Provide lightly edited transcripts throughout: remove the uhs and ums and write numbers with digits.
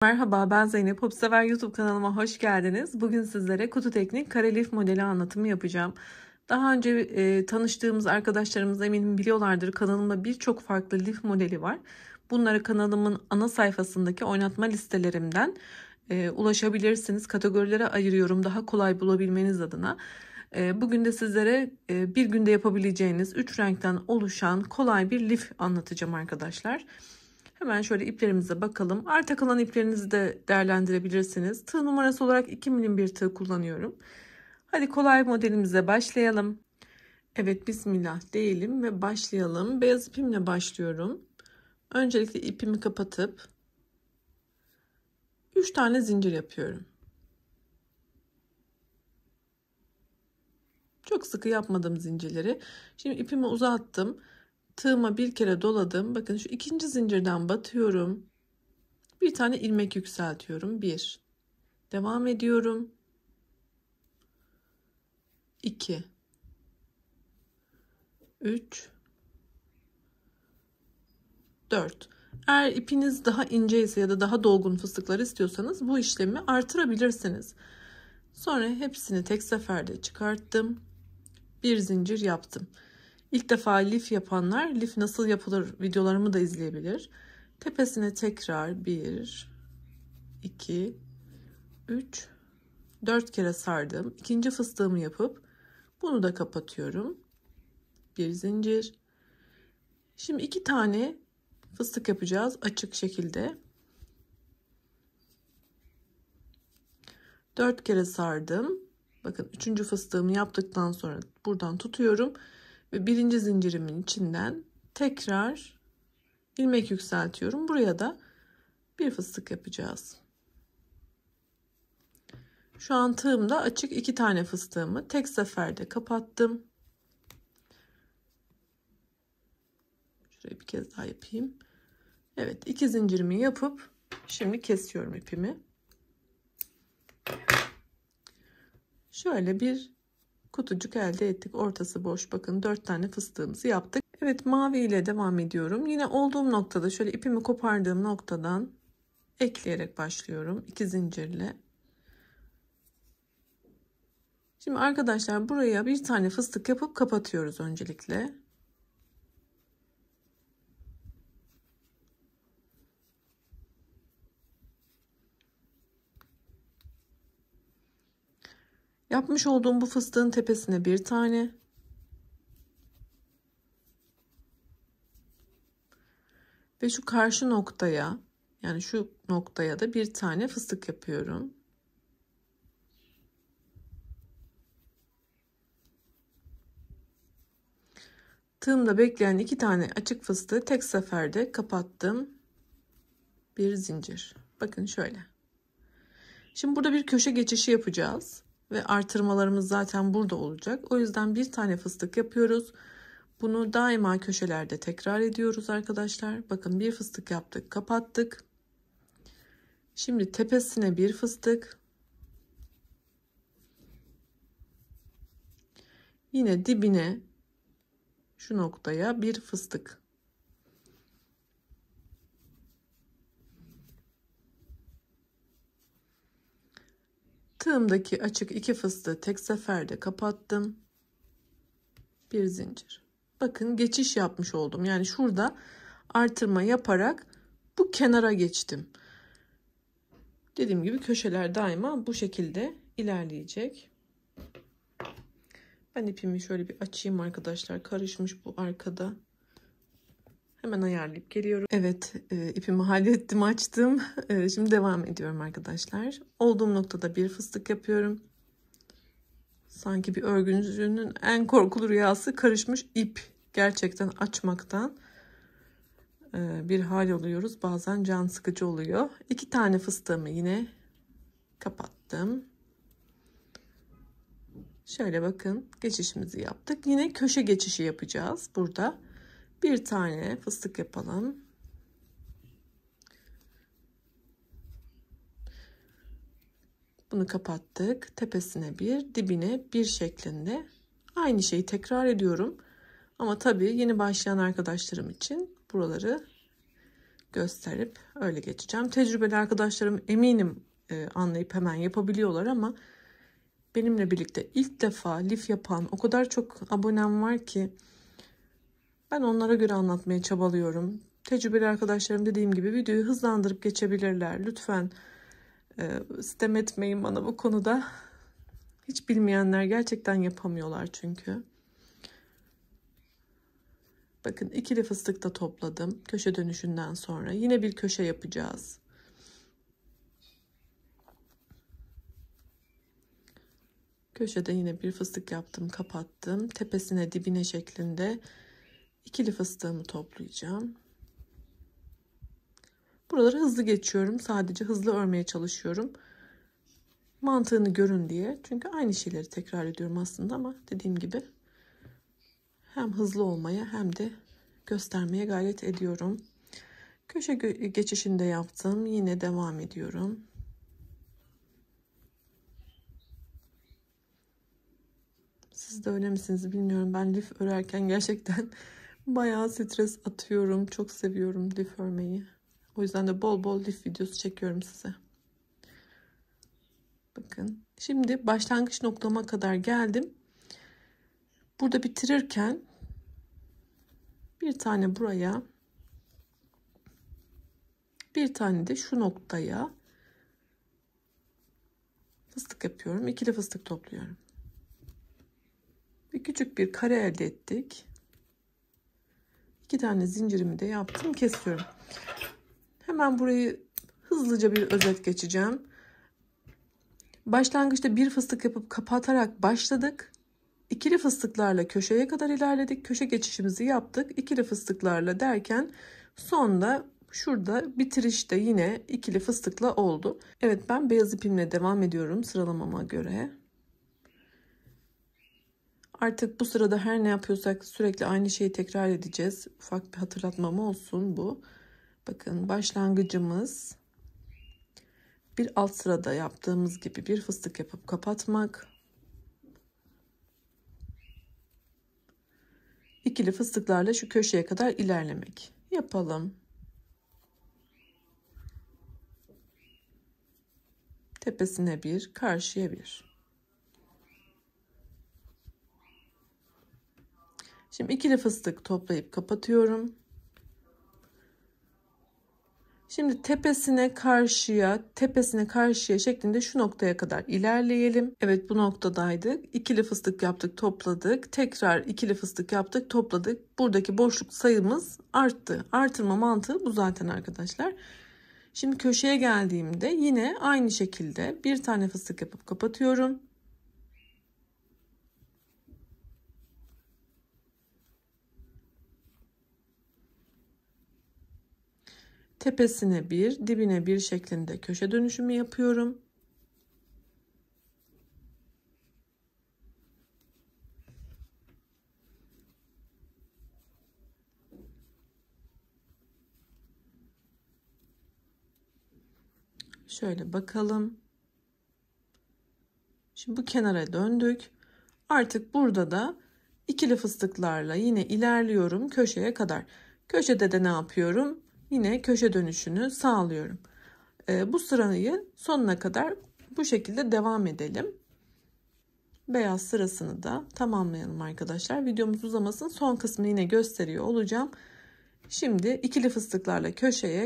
Merhaba, ben Zeynep. Hopsever YouTube kanalıma hoş geldiniz. Bugün sizlere kutu teknik kare lif modeli anlatımı yapacağım. Daha önce tanıştığımız arkadaşlarımız eminim biliyorlardır. Kanalımda birçok farklı lif modeli var. Bunları kanalımın ana sayfasındaki oynatma listelerimden ulaşabilirsiniz. Kategorilere ayırıyorum daha kolay bulabilmeniz adına. Bugün de sizlere bir günde yapabileceğiniz 3 renkten oluşan kolay bir lif anlatacağım arkadaşlar. Hemen şöyle iplerimize bakalım. Arta kalan iplerinizi de değerlendirebilirsiniz. Tığ numarası olarak 2 milim bir tığ kullanıyorum. Hadi kolay modelimize başlayalım. Evet, bismillah diyelim ve başlayalım. Beyaz ipimle başlıyorum. Öncelikle ipimi kapatıp 3 tane zincir yapıyorum. Çok sıkı yapmadım zincirleri. Şimdi ipimi uzattım. Tığıma bir kere doladım. Bakın şu ikinci zincirden batıyorum. Bir tane ilmek yükseltiyorum. 1. Devam ediyorum. 2. 3. 4. Eğer ipiniz daha ince ise ya da daha dolgun fıstıklar istiyorsanız bu işlemi artırabilirsiniz. Sonra hepsini tek seferde çıkarttım. Bir zincir yaptım. İlk defa lif yapanlar lif nasıl yapılır videolarımı da izleyebilir. Tepesine tekrar 1, 2, 3, 4 kere sardım. İkinci fıstığımı yapıp bunu da kapatıyorum. Bir zincir. Şimdi 2 tane fıstık yapacağız açık şekilde. 4 kere sardım. Bakın 3. fıstığımı yaptıktan sonra buradan tutuyorum ve birinci zincirimin içinden tekrar ilmek yükseltiyorum. Buraya da bir fıstık yapacağız. Şu an tığımda açık 2 tane fıstığımı tek seferde kapattım. Şuraya bir kez daha yapayım. Evet, 2 zincirimi yapıp şimdi kesiyorum ipimi. Şöyle bir kutucuk elde ettik. Ortası boş. Bakın 4 tane fıstığımızı yaptık. Evet, mavi ile devam ediyorum. Yine olduğum noktada şöyle ipimi kopardığım noktadan ekleyerek başlıyorum. 2 zincirle. Şimdi arkadaşlar buraya bir tane fıstık yapıp kapatıyoruz öncelikle. Yapmış olduğum bu fıstığın tepesine bir tane. Ve şu karşı noktaya, yani şu noktaya da bir tane fıstık yapıyorum. Tığımda bekleyen 2 tane açık fıstığı tek seferde kapattım. Bir zincir. Bakın şöyle. Şimdi burada bir köşe geçişi yapacağız. Ve artırmalarımız zaten burada olacak. O yüzden bir tane fıstık yapıyoruz. Bunu daima köşelerde tekrar ediyoruz arkadaşlar. Bakın bir fıstık yaptık, kapattık. Şimdi tepesine bir fıstık. Yine dibine şu noktaya bir fıstık. Tığımdaki açık 2 fıstığı tek seferde kapattım. Bir zincir. Bakın geçiş yapmış oldum. Yani şurada artırma yaparak bu kenara geçtim. Dediğim gibi köşeler daima bu şekilde ilerleyecek. Ben ipimi şöyle bir açayım arkadaşlar. Karışmış bu arkada. Hemen ayarlayıp geliyorum. Evet, ipimi hallettim, açtım. Şimdi devam ediyorum arkadaşlar. Olduğum noktada bir fıstık yapıyorum. Sanki bir örgücünün en korkulu rüyası karışmış ip. Gerçekten açmaktan bir hal oluyoruz. Bazen can sıkıcı oluyor. 2 tane fıstığımı yine kapattım. Şöyle bakın, geçişimizi yaptık. Yine köşe geçişi yapacağız. Burada bir tane fıstık yapalım. Bunu kapattık. Tepesine bir, dibine bir şeklinde. Aynı şeyi tekrar ediyorum. Ama tabii yeni başlayan arkadaşlarım için buraları gösterip öyle geçeceğim. Tecrübeli arkadaşlarım eminim anlayıp hemen yapabiliyorlar ama benimle birlikte ilk defa lif yapan o kadar çok abonem var ki ben onlara göre anlatmaya çabalıyorum. Tecrübeli arkadaşlarım dediğim gibi videoyu hızlandırıp geçebilirler. Lütfen sitem etmeyin bana bu konuda. Hiç bilmeyenler gerçekten yapamıyorlar çünkü. Bakın ikili fıstık da topladım köşe dönüşünden sonra. Yine bir köşe yapacağız. Köşede yine bir fıstık yaptım, kapattım. Tepesine dibine şeklinde ikili fıstığımı toplayacağım. Buraları hızlı geçiyorum. Sadece hızlı örmeye çalışıyorum. Mantığını görün diye. Çünkü aynı şeyleri tekrar ediyorum aslında ama dediğim gibi hem hızlı olmaya hem de göstermeye gayret ediyorum. Köşe geçişinde yaptım. Yine devam ediyorum. Siz de öyle misiniz bilmiyorum. Ben lif örerken gerçekten bayağı stres atıyorum. Çok seviyorum lif örmeyi. O yüzden de bol bol lif videosu çekiyorum size. Bakın. Şimdi başlangıç noktama kadar geldim. Burada bitirirken bir tane buraya, bir tane de şu noktaya fıstık yapıyorum. İkili fıstık topluyorum. Ve küçük bir kare elde ettik. 2 tane zincirimi de yaptım, kesiyorum. Hemen burayı hızlıca bir özet geçeceğim. Başlangıçta bir fıstık yapıp kapatarak başladık. İkili fıstıklarla köşeye kadar ilerledik. Köşe geçişimizi yaptık. İkili fıstıklarla derken sonda şurada bitirişte yine ikili fıstıkla oldu. Evet, ben beyaz ipimle devam ediyorum sıralamama göre. Artık bu sırada her ne yapıyorsak sürekli aynı şeyi tekrar edeceğiz. Ufak bir hatırlatmam olsun bu. Bakın başlangıcımız bir alt sırada yaptığımız gibi bir fıstık yapıp kapatmak. İkili fıstıklarla şu köşeye kadar ilerlemek. Yapalım. Tepesine bir, karşıya bir. Şimdi ikili fıstık toplayıp kapatıyorum. Şimdi tepesine karşıya şeklinde şu noktaya kadar ilerleyelim. Evet, bu noktadaydık. İkili fıstık yaptık, topladık. Tekrar ikili fıstık yaptık, topladık. Buradaki boşluk sayımız arttı. Artırma mantığı bu zaten arkadaşlar. Şimdi köşeye geldiğimde yine aynı şekilde bir tane fıstık yapıp kapatıyorum. Tepesine bir, dibine bir şeklinde köşe dönüşümü yapıyorum. Şöyle bakalım. Şimdi bu kenara döndük. Artık burada da ikili fıstıklarla yine ilerliyorum köşeye kadar. Köşede de ne yapıyorum? Yine köşe dönüşünü sağlıyorum. Bu sırayı sonuna kadar bu şekilde devam edelim. Beyaz sırasını da tamamlayalım arkadaşlar. Videomuz uzamasın. Son kısmını yine gösteriyor olacağım. Şimdi ikili fıstıklarla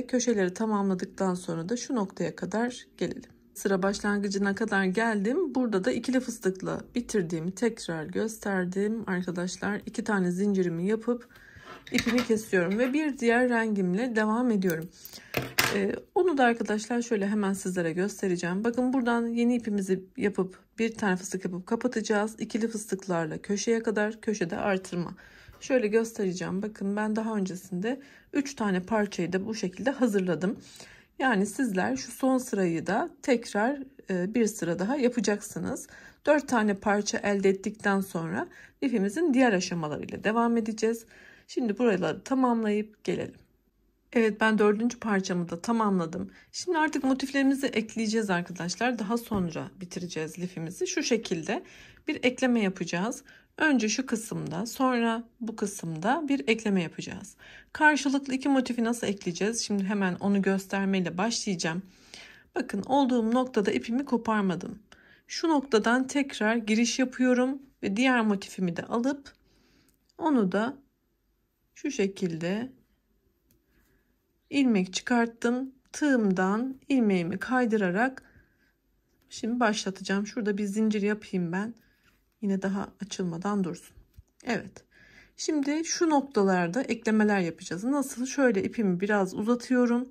köşeleri tamamladıktan sonra da şu noktaya kadar gelelim. Sıra başlangıcına kadar geldim. Burada da ikili fıstıkla bitirdiğimi tekrar gösterdim arkadaşlar. 2 tane zincirimi yapıp ipimi kesiyorum ve bir diğer rengimle devam ediyorum. Onu da arkadaşlar şöyle hemen sizlere göstereceğim. Bakın buradan yeni ipimizi yapıp bir tane fıstık yapıp kapatacağız. İkili fıstıklarla köşeye kadar, köşede artırma. Şöyle göstereceğim. Bakın ben daha öncesinde 3 tane parçayı da bu şekilde hazırladım. Yani sizler şu son sırayı da tekrar bir sıra daha yapacaksınız. 4 tane parça elde ettikten sonra ipimizin diğer aşamalarıyla devam edeceğiz. Şimdi buraları tamamlayıp gelelim. Evet, ben 4. parçamı da tamamladım. Şimdi artık motiflerimizi ekleyeceğiz arkadaşlar. Daha sonra bitireceğiz lifimizi. Şu şekilde bir ekleme yapacağız. Önce şu kısımda, sonra bu kısımda bir ekleme yapacağız. Karşılıklı iki motifi nasıl ekleyeceğiz? Şimdi hemen onu göstermeyle başlayacağım. Bakın, olduğum noktada ipimi koparmadım. Şu noktadan tekrar giriş yapıyorum ve diğer motifimi de alıp onu da şu şekilde ilmek çıkarttım. Tığımdan ilmeğimi kaydırarak şimdi başlatacağım. Şurada bir zincir yapayım ben. Yine daha açılmadan dursun. Evet. Şimdi şu noktalarda eklemeler yapacağız. Nasıl? Şöyle ipimi biraz uzatıyorum.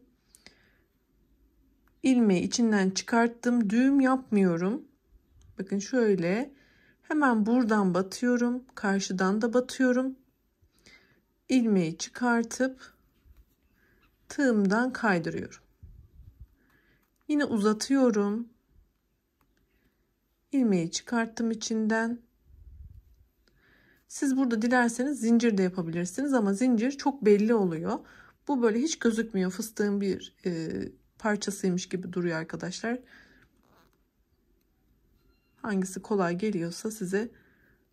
İlmeği içinden çıkarttım. Düğüm yapmıyorum. Bakın şöyle. Hemen buradan batıyorum. Karşıdan da batıyorum. İlmeği çıkartıp tığımdan kaydırıyorum. Yine uzatıyorum. İlmeği çıkarttım içinden. Siz burada dilerseniz zincir de yapabilirsiniz ama zincir çok belli oluyor. Bu böyle hiç gözükmüyor. Fıstığın bir parçasıymış gibi duruyor arkadaşlar. Hangisi kolay geliyorsa size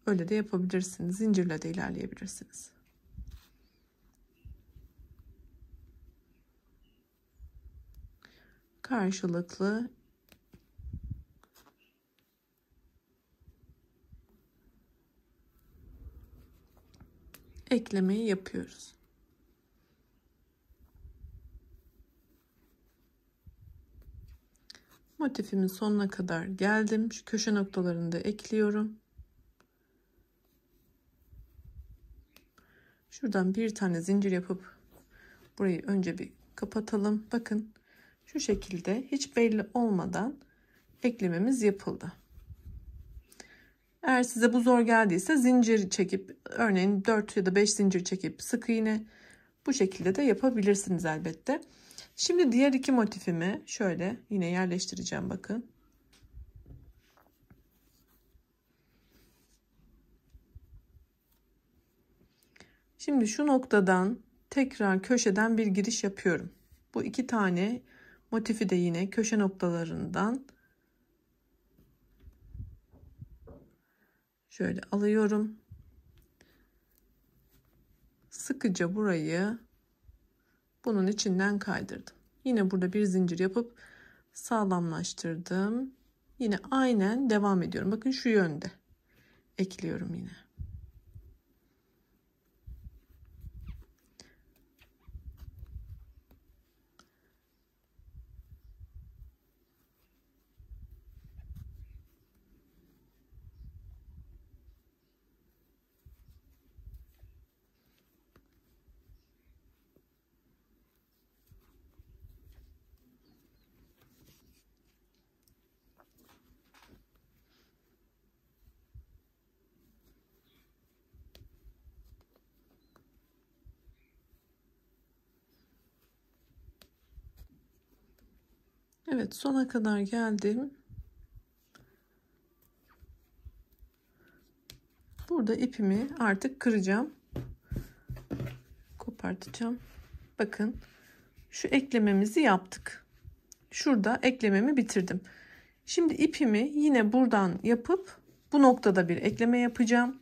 öyle de yapabilirsiniz. Zincirle de ilerleyebilirsiniz. Karşılıklı eklemeyi yapıyoruz. Motifimin sonuna kadar geldim. Şu köşe noktalarını da ekliyorum. Şuradan bir tane zincir yapıp burayı önce bir kapatalım. Bakın şu şekilde hiç belli olmadan eklememiz yapıldı. Eğer size bu zor geldiyse zincir çekip, örneğin 4 ya da 5 zincir çekip sık iğne, bu şekilde de yapabilirsiniz elbette. Şimdi diğer iki motifimi şöyle yine yerleştireceğim, bakın. Şimdi şu noktadan tekrar köşeden bir giriş yapıyorum. Bu iki tane motifi de yine köşe noktalarından şöyle alıyorum. Sıkıca burayı bunun içinden kaydırdım. Yine burada bir zincir yapıp sağlamlaştırdım. Yine aynen devam ediyorum. Bakın şu yönde ekliyorum yine. Evet, sona kadar geldim. Burada ipimi artık kıracağım. Kopartacağım. Bakın şu eklememizi yaptık. Şurada eklememi bitirdim. Şimdi ipimi yine buradan yapıp bu noktada bir ekleme yapacağım.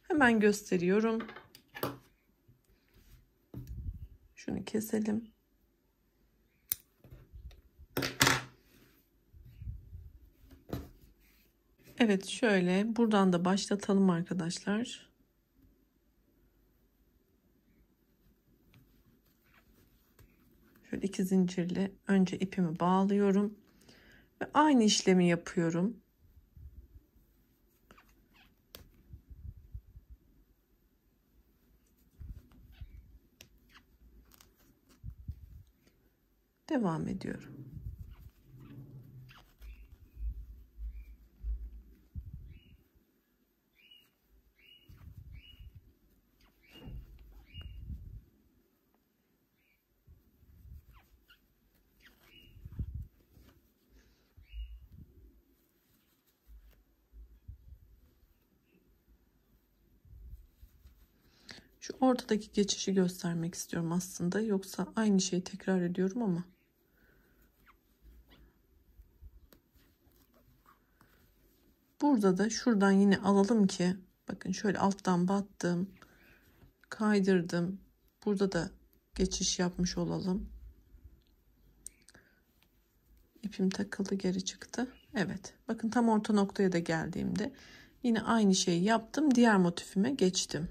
Hemen gösteriyorum. Şunu keselim. Evet, şöyle buradan da başlatalım arkadaşlar. Şöyle iki zincirle önce ipimi bağlıyorum ve aynı işlemi yapıyorum. Devam ediyorum. Şu ortadaki geçişi göstermek istiyorum aslında. Yoksa aynı şeyi tekrar ediyorum ama. Burada da şuradan yine alalım ki Bakın şöyle alttan battım. Kaydırdım. Burada da geçiş yapmış olalım. İpim takıldı, geri çıktı. Evet. Bakın tam orta noktaya da geldiğimde yine aynı şeyi yaptım. Diğer motifime geçtim.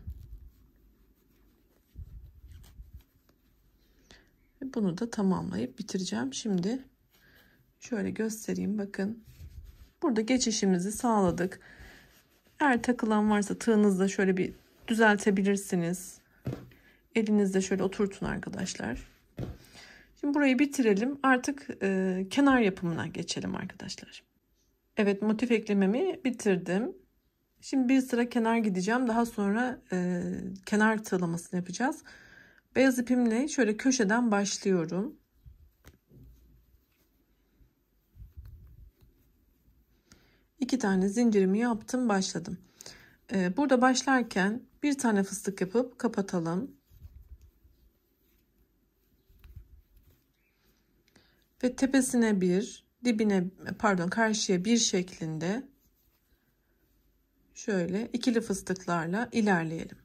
Ve bunu da tamamlayıp bitireceğim. Şimdi şöyle göstereyim. Bakın. Burada geçişimizi sağladık. Eğer takılan varsa tığınızla şöyle bir düzeltebilirsiniz. Elinizde şöyle oturtun arkadaşlar. Şimdi burayı bitirelim. Artık kenar yapımına geçelim arkadaşlar. Evet, motif eklememi bitirdim. Şimdi bir sıra kenar gideceğim. Daha sonra kenar tığlamasını yapacağız. Beyaz ipimle şöyle köşeden başlıyorum. İki tane zincirimi yaptım, başladım. Burada başlarken bir tane fıstık yapıp kapatalım. Ve tepesine bir, dibine pardon karşıya bir şeklinde şöyle ikili fıstıklarla ilerleyelim.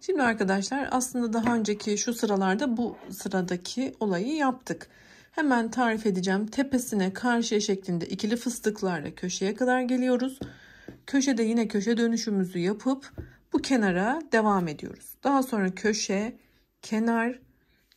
Şimdi arkadaşlar aslında daha önceki şu sıralarda bu sıradaki olayı yaptık. Hemen tarif edeceğim. Tepesine karşıya şeklinde ikili fıstıklarla köşeye kadar geliyoruz. Köşede yine köşe dönüşümüzü yapıp bu kenara devam ediyoruz. Daha sonra köşe, kenar,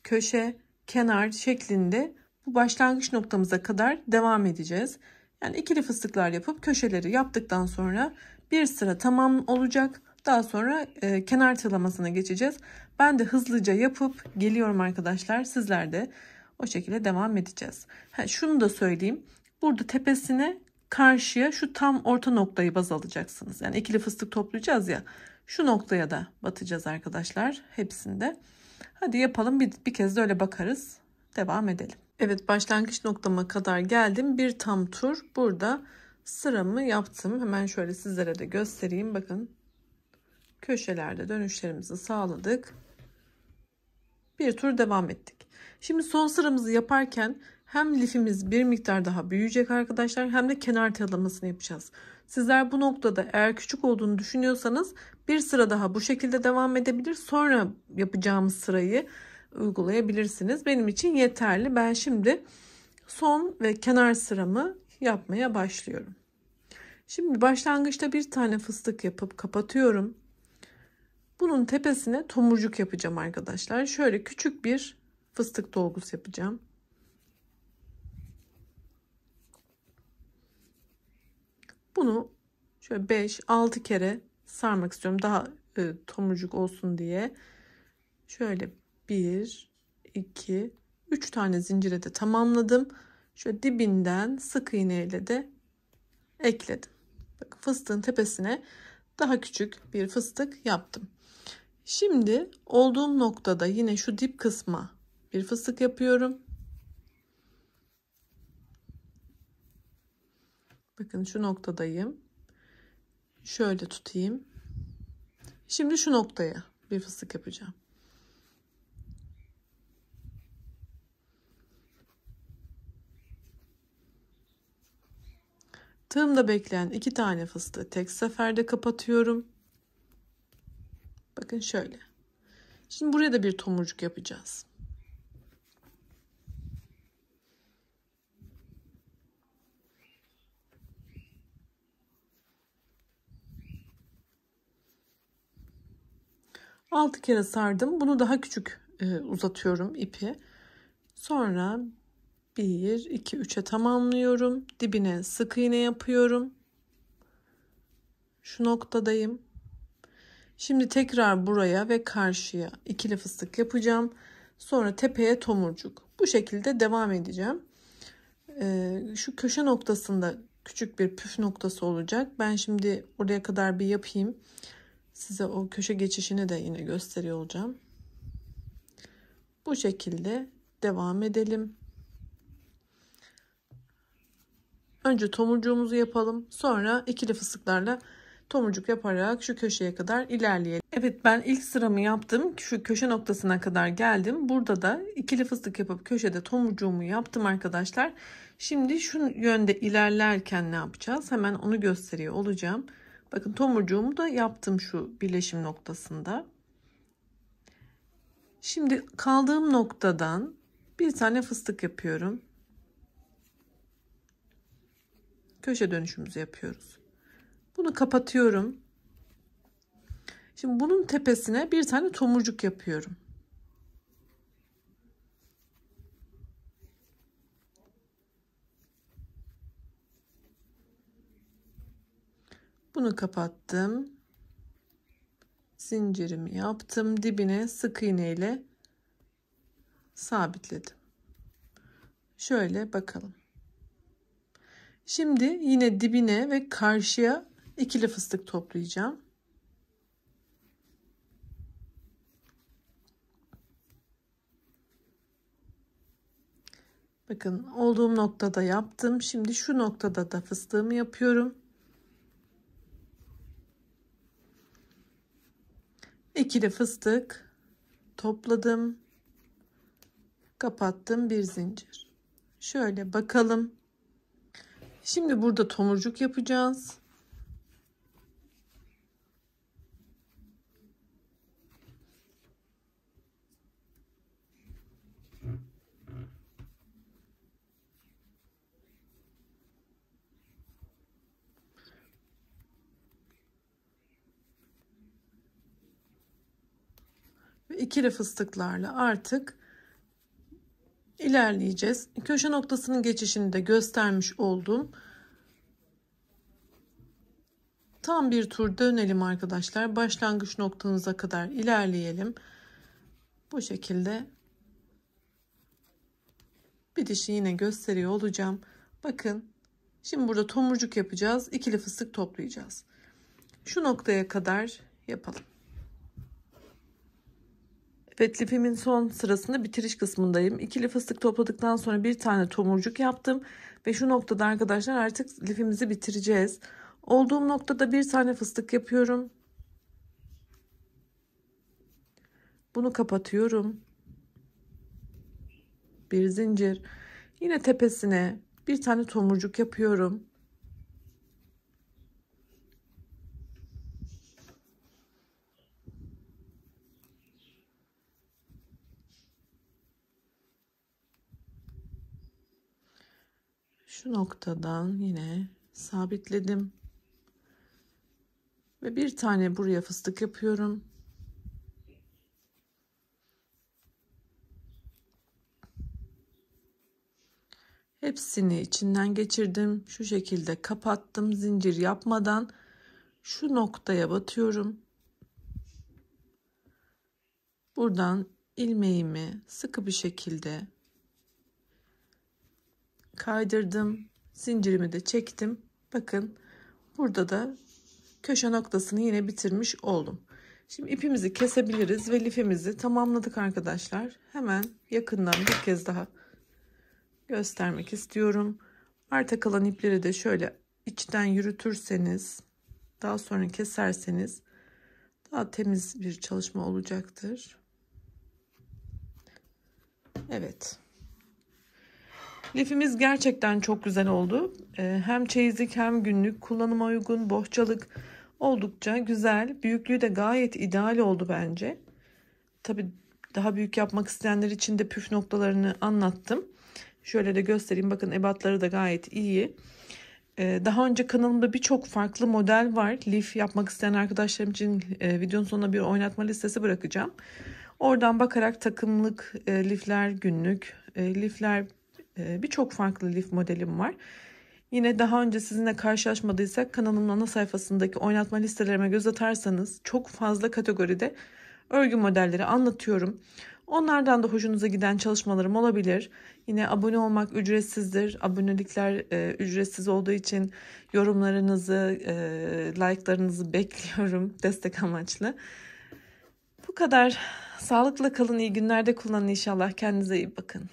köşe, kenar şeklinde bu başlangıç noktamıza kadar devam edeceğiz. Yani ikili fıstıklar yapıp köşeleri yaptıktan sonra bir sıra tamam olacak. Daha sonra kenar tığlamasına geçeceğiz. Ben de hızlıca yapıp geliyorum arkadaşlar. Sizler de o şekilde devam edeceğiz. Şunu da söyleyeyim. Burada tepesine karşıya şu tam orta noktayı baz alacaksınız. Yani ikili fıstık toplayacağız ya. Şu noktaya da batacağız arkadaşlar. Hepsinde. Hadi yapalım. Bir kez de öyle bakarız. Devam edelim. Evet, başlangıç noktama kadar geldim. Bir tam tur burada sıramı yaptım. Hemen şöyle sizlere de göstereyim. Bakın. Köşelerde dönüşlerimizi sağladık. Bir tur devam ettik. Şimdi son sıramızı yaparken hem lifimiz bir miktar daha büyüyecek arkadaşlar, hem de kenar tığlamasını yapacağız. Sizler bu noktada eğer küçük olduğunu düşünüyorsanız bir sıra daha bu şekilde devam edebilir. Sonra yapacağımız sırayı uygulayabilirsiniz. Benim için yeterli. Ben şimdi son ve kenar sıramı yapmaya başlıyorum. Şimdi başlangıçta bir tane fıstık yapıp kapatıyorum. Bunun tepesine tomurcuk yapacağım arkadaşlar. Şöyle küçük bir fıstık dolgusu yapacağım. Bunu şöyle 5-6 kere sarmak istiyorum. Daha tomurcuk olsun diye. Şöyle 1, 2, 3 tane zincire de tamamladım. Şöyle dibinden sık iğneyle de ekledim. Bakın fıstığın tepesine daha küçük bir fıstık yaptım. Şimdi olduğum noktada yine şu dip kısma bir fıstık yapıyorum. Bakın şu noktadayım. Şöyle tutayım. Şimdi şu noktaya bir fıstık yapacağım. Tığımda bekleyen 2 tane fıstığı tek seferde kapatıyorum. Bakın şöyle. Şimdi buraya da bir tomurcuk yapacağız. Altı kere sardım. Bunu daha küçük uzatıyorum ipi. Sonra 1, 2, 3'e tamamlıyorum. Dibine sık iğne yapıyorum. Şu noktadayım. Şimdi tekrar buraya ve karşıya ikili fıstık yapacağım. Sonra tepeye tomurcuk. Bu şekilde devam edeceğim. Şu köşe noktasında küçük bir püf noktası olacak. Ben şimdi oraya kadar bir yapayım. Size o köşe geçişini de yine gösteriyor olacağım. Bu şekilde devam edelim. Önce tomurcuğumuzu yapalım. Sonra ikili fıstıklarla tomurcuk yaparak şu köşeye kadar ilerleyelim. Evet, ben ilk sıramı yaptım. Şu köşe noktasına kadar geldim. Burada da ikili fıstık yapıp köşede tomurcuğumu yaptım arkadaşlar. Şimdi şu yönde ilerlerken ne yapacağız? Hemen onu gösteriyor olacağım. Bakın tomurcuğumu da yaptım şu birleşim noktasında. Şimdi kaldığım noktadan bir tane fıstık yapıyorum. Köşe dönüşümüzü yapıyoruz. Bunu kapatıyorum. Şimdi bunun tepesine bir tane tomurcuk yapıyorum. Bunu kapattım. Zincirimi yaptım. Dibine sık iğne ile sabitledim. Şöyle bakalım. Şimdi yine dibine ve karşıya ikili fıstık toplayacağım. Bakın olduğum noktada yaptım. Şimdi şu noktada da fıstığımı yapıyorum. İkili fıstık topladım. Kapattım, bir zincir. Şöyle bakalım. Şimdi burada tomurcuk yapacağız. Ve ikili fıstıklarla artık ilerleyeceğiz. Köşe noktasının geçişini de göstermiş oldum. Tam bir tur dönelim arkadaşlar. Başlangıç noktamıza kadar ilerleyelim. Bu şekilde bitişi yine gösteriyor olacağım. Bakın şimdi burada tomurcuk yapacağız. İkili fıstık toplayacağız. Şu noktaya kadar yapalım. Evet, lifimin son sırasında bitiriş kısmındayım. İkili fıstık topladıktan sonra bir tane tomurcuk yaptım. Ve şu noktada arkadaşlar artık lifimizi bitireceğiz. Olduğum noktada bir tane fıstık yapıyorum. Bunu kapatıyorum. Bir zincir. Yine tepesine bir tane tomurcuk yapıyorum. Şu noktadan yine sabitledim. Ve bir tane buraya fıstık yapıyorum. Hepsini içinden geçirdim. Şu şekilde kapattım. Zincir yapmadan şu noktaya batıyorum. Buradan ilmeğimi sıkı bir şekilde kaydırdım. Zincirimi de çektim. Bakın burada da köşe noktasını yine bitirmiş oldum. Şimdi ipimizi kesebiliriz ve lifimizi tamamladık arkadaşlar. Hemen yakından bir kez daha göstermek istiyorum. Arta kalan ipleri de şöyle içten yürütürseniz, daha sonra keserseniz daha temiz bir çalışma olacaktır. Evet. Lifimiz gerçekten çok güzel oldu. Hem çeyizlik hem günlük kullanıma uygun, bohçalık oldukça güzel. Büyüklüğü de gayet ideal oldu bence. Tabii daha büyük yapmak isteyenler için de püf noktalarını anlattım. Şöyle de göstereyim. Bakın ebatları da gayet iyi. Daha önce kanalımda birçok farklı model var. Lif yapmak isteyen arkadaşlarım için videonun sonuna bir oynatma listesi bırakacağım. Oradan bakarak takımlık lifler, günlük lifler, birçok farklı lif modelim var. Yine daha önce sizinle karşılaşmadıysak kanalımın ana sayfasındaki oynatma listelerime göz atarsanız çok fazla kategoride örgü modelleri anlatıyorum. Onlardan da hoşunuza giden çalışmalarım olabilir. Yine abone olmak ücretsizdir. Abonelikler ücretsiz olduğu için yorumlarınızı, like'larınızı bekliyorum destek amaçlı. Bu kadar. Sağlıkla kalın, iyi günlerde kullanın inşallah. Kendinize iyi bakın.